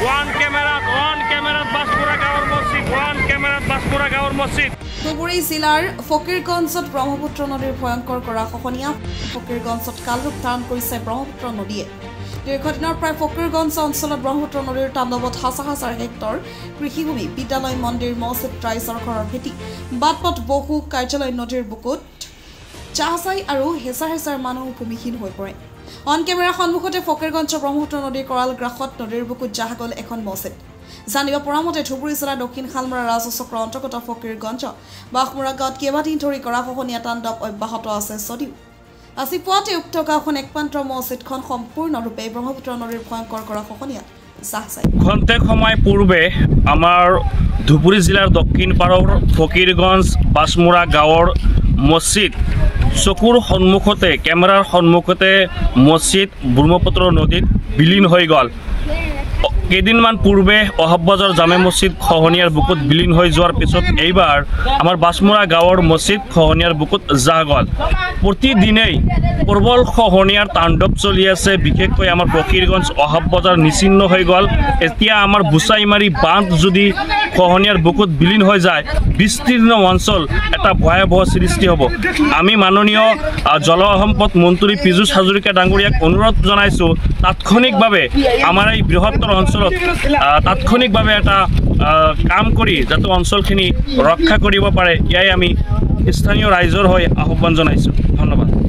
one ক্যামেৰাত বাসপুৰা গাঁৱৰ মছজিদ one ক্যামেৰাত বাসপুৰা গাঁৱৰ মছজিদ ধুবুৰী জিলাৰ ফকীৰগঞ্জত ব্ৰহ্মপুত্ৰ নদীৰ ভয়ংকৰ কৰা খহনীয়া ফকীৰগঞ্জত কালৰূপ ধাৰণ কৰিছে ব্ৰহ্মপুত্ৰ নদীয়ে দীৰ্ঘদিনৰ প্ৰায় ফকীৰগঞ্জ অঞ্চলত ব্ৰহ্মপুত্ৰ নদীৰ তাণ্ডৱত হাজাৰ হেক্টৰ কৃষিভূমি বিদ্যালয় মন্দিৰ মছজিদ ৰাইজৰ ঘৰৰ ভেটি বাটপথ বহু কাৰ্যালয় নদীৰ বুকুত চাহচাই আৰু হেঁচাৰ মানুহ ভূমিহীন হৈ পৰে অন কেমেৰাৰ সন্মুখতে ফকীৰগঞ্জৰ ব্ৰহ্মপুত্ৰ নদীৰ কৰাল গ্ৰাসত নদীৰ বুকুত জাহ গ'ল এখন মছজিদ জানিব পৰা মতে ধুবুৰী জিলাৰ দক্ষিণ শালমৰা ৰাজহ চক্ৰৰ অন্তৰ্গত ফকীৰগঞ্জ বাঘমৰা গাঁৱত কেইবাদিন ধৰি কৰা খহনীয়া তাণ্ডৱ অব্যাহত আছে যদিও আজি পুৱাতে উক্ত গাঁওখন একমাত্ৰ মছজিদখন সম্পূৰ্ণৰূপে ব্ৰহ্মপুত্ৰ নদীৰ ভয়ংকৰ কৰা খহনীয়াত জাহ যায় খন্তেক সময় পূৰ্বে আমাৰ ধুবুৰী জিলাৰ দক্ষিণ পাৰৰ ফকীৰগঞ্জ বাছমুৰা গাঁৱৰ মছজিদ চকুৰ সন্মুখতে কেমেৰাৰ সন্মুখতে মছজিদ ব্ৰহ্মপুত্ৰ নদীত বিলীন হৈ গ'ল কেইদিনমান পূৰ্বে অহব্বজৰ জামে মছজিদ খহনীয়াৰ বুকুত বিলীন হৈ যোৱাৰ পিছত এইবাৰ আমাৰ বাছমুৰা গাঁৱৰ মছজিদ খহনীয়াৰ বুকুত জাহ গ'ল প্ৰতিদিনেই প্ৰবল খহনীয়াৰ তাণ্ডৱ চলি আছে বিশেষকৈ আমাৰ ফকীৰগঞ্জ অহব্বজাৰ নিচিন্ন হৈ গ'ল এতিয়া আমাৰ বুচাইমাৰী বান্ধ যদি খহনীয়াৰ বুকুত বিলীন হৈ যায় বিস্তীৰ্ণ অঞ্চল এটা ভয়াৱহ সৃষ্টি হ'ব আমি মাননীয় জলসম্পদ মন্ত্ৰী পীযুষ হাজৰিকা ডাঙৰীয়াক অনুৰোধ জনাইছোঁ তাৎক্ষণিকভাৱে আমাৰ এই বৃহত্তৰ অঞ্চলত তাৎক্ষণিকভাৱে এটা কাম কৰি যাতে অঞ্চলখিনি ৰক্ষা কৰিব পাৰে ইয়াই আমি স্থানীয় ৰাইজৰ হৈ আহ্বান জনাইছোঁ ধন্যবাদ